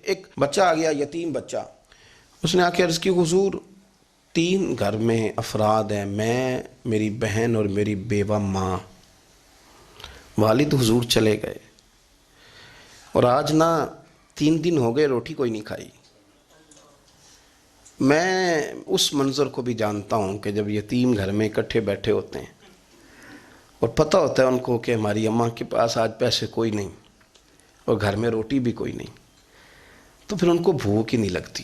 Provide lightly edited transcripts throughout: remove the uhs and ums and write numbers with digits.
एक बच्चा आ गया, यतीम बच्चा। उसने आके अर्ज़ की, हुजूर 3 घर में अफराद हैं, मैं, मेरी बहन और मेरी बेवा माँ। वालिद हुजूर चले गए और आज ना 3 दिन हो गए रोटी कोई नहीं खाई। मैं उस मंज़र को भी जानता हूँ कि जब यतीम घर में इकट्ठे बैठे होते हैं और पता होता है उनको कि हमारी अम्मा के पास आज पैसे कोई नहीं और घर में रोटी भी कोई नहीं, तो फिर उनको भूख ही नहीं लगती।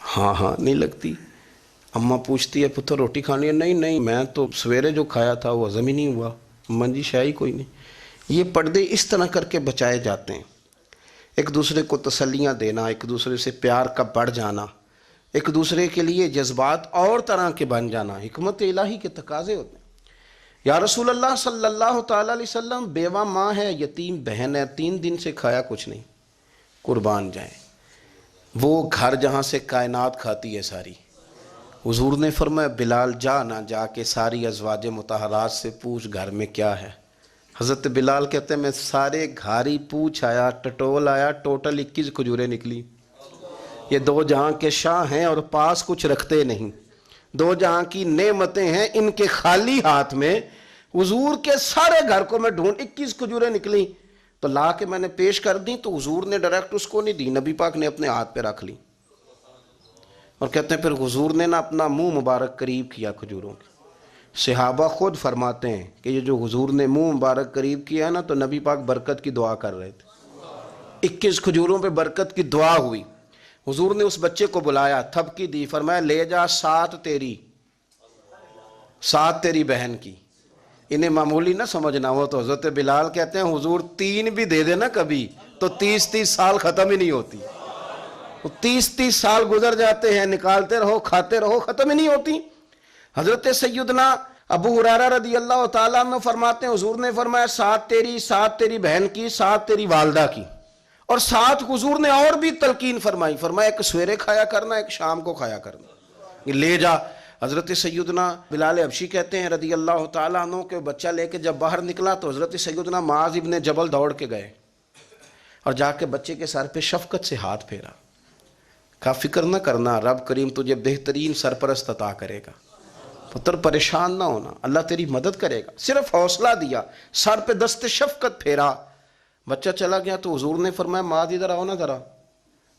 हाँ नहीं लगती। अम्मा पूछती है, पुत्र रोटी खानी है? नहीं, मैं तो सवेरे जो खाया था वो हज़म ही नहीं हुआ, अम्मा जी शायद कोई नहीं। ये पर्दे इस तरह करके बचाए जाते हैं। एक दूसरे को तसल्लियाँ देना, एक दूसरे से प्यार का बढ़ जाना, एक दूसरे के लिए जज्बात और तरह के बन जाना, हिकमत इलाही के तकाजे होते हैं। या रसूल अल्लाह सल्लल्लाहु ताला अलैहि वसल्लम, बेवा माँ है, यतीम बहन है, 3 दिन से खाया कुछ नहीं, कुर्बान जाए वो घर जहाँ से कायनात खाती है सारी। हुजूर ने फरमाया, बिलाल जा ना जाके सारी अज़वाज मुतहरात से पूछ घर में क्या है। हज़रत बिलाल कहते हैं, मैं सारे घर ही पूछ आया, टटोल आया, टोटल 21 खजूरें निकली। ये 2 जहाँ के शाह हैं और पास कुछ रखते नहीं, 2 जहाँ की नेमतें हैं, इनके खाली हाथ में हुजूर के सारे घर को मैं ढूंढ, 21 खजूरें निकली तो ला के मैंने पेश कर दी, तो हुजूर ने डायरेक्ट उसको नहीं दी, नबी पाक ने अपने हाथ पे रख ली। और कहते हैं फिर हुजूर ने ना अपना मुंह मुबारक करीब किया खजूरों के। सहाबा खुद फरमाते हैं कि ये जो हुजूर ने मुंह मुबारक करीब किया ना, तो नबी पाक बरकत की दुआ कर रहे थे। 21 खजूरों पे बरकत की दुआ हुई। हुजूर ने उस बच्चे को बुलाया, थपकी दी, फरमाया ले जा 7 तेरी, 7 तेरी बहन की। इन्हें मामूली ना समझना हो। तो हज़रत बिलाल कहते हैं, हुजूर 3 भी दे देना कभी तो 30-30 साल ख़त्म ही नहीं होती। 30-30 साल गुजर जाते हैं, निकालते रहो, खाते रहो, ख़त्म ही नहीं होती। हज़रत सैयदना अबू हुरैरा रदी अल्लाह ताला अन्हु फरमाते हैं, हुजूर ने फरमाया 7 तेरी, 7 तेरी बहन की, 7 तेरी वालदा की, और 7 हुजूर ने और भी तलकीन फरमाई। फरमाया एक सवेरे खाया करना, एक शाम को खाया करना, ले जा। हज़रत सैयदना बिलाल हबशी कहते हैं रदी अल्लाह ताला अन्हु के बच्चा लेके जब बाहर निकला तो हज़रत सैयदना मुआज़ इब्न जबल दौड़ के गए और जाके बच्चे के सर पे शफकत से हाथ फेरा। कहा, फिक्र न करना, रब करीम तुझे बेहतरीन सरपरस्त अता करेगा, पुत्र परेशान ना होना, अल्लाह तेरी मदद करेगा। सिर्फ हौसला दिया, सर पे दस्ते शफकत फेरा, बच्चा चला गया। तो हुजूर ने फरमाया, मुआज़ इधर आओ ना ज़रा।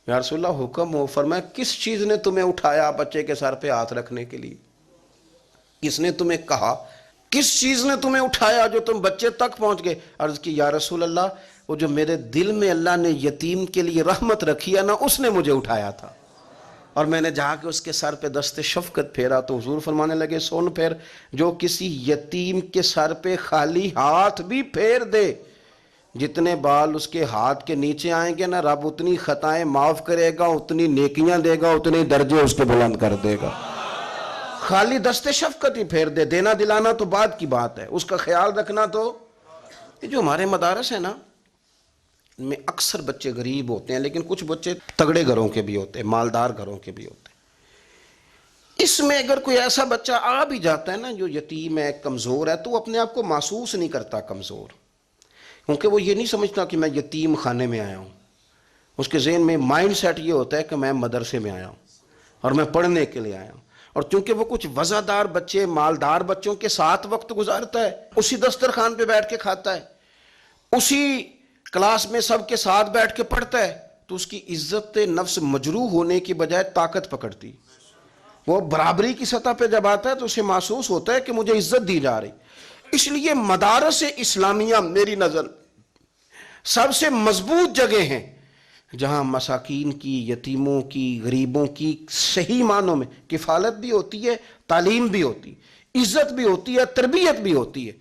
या रसूलल्लाह हुक्म हो। फरमाया, किस चीज़ ने तुम्हें उठाया बच्चे के सर पे हाथ रखने के लिए? किसने तुम्हें कहा? किस चीज़ ने तुम्हें उठाया जो तुम बच्चे तक पहुंच गए? अर्ज़ की, या रसूलल्लाह, वो जो मेरे दिल में अल्लाह ने यतीम के लिए रहमत रखी है ना, उसने मुझे उठाया था। और मैंने जाके उसके सर पे दस्ते शफकत फेरा तो हुजूर फरमाने लगे, सुन फिर, जो किसी यतीम के सर पे खाली हाथ भी फेर दे, जितने बाल उसके हाथ के नीचे आएंगे ना, रब उतनी खताएं माफ़ करेगा, उतनी नेकियां देगा, उतने दर्जे उसके बुलंद कर देगा। खाली दस्ते शफकत ही फेर दे। देना दिलाना तो बाद की बात है, उसका ख्याल रखना। तो ये जो हमारे मदारस है ना, इनमें अक्सर बच्चे गरीब होते हैं, लेकिन कुछ बच्चे तगड़े घरों के भी होते हैं, मालदार घरों के भी होते हैं। इसमें अगर कोई ऐसा बच्चा आ भी जाता है ना जो यतीम है, कमज़ोर है, तो वो अपने आप को महसूस नहीं करता कमज़ोर, क्योंकि वो ये नहीं समझता कि मैं यतीम खाने में आया हूँ। उसके ज़हन में माइंड सेट ये होता है कि मैं मदरसे में आया हूँ और मैं पढ़ने के लिए आया हूँ। और चूंकि वो कुछ वज़ादार बच्चे, मालदार बच्चों के साथ वक्त गुजारता है, उसी दस्तरखान पे बैठ के खाता है, उसी क्लास में सबके साथ बैठ के पढ़ता है, तो उसकी इज्जत नफ्स मजरूह होने की बजाय ताकत पकड़ती। वो बराबरी की सतह पे जब आता है तो उसे महसूस होता है कि मुझे इज्जत दी जा रही। इसलिए मदारस इस्लामिया मेरी नज़र सबसे मजबूत जगह हैं जहाँ मसाकीन की, यतीमों की, गरीबों की सही मानों में किफ़ालत भी होती है, तालीम भी होती है, इज्जत भी होती है, तरबियत भी होती है।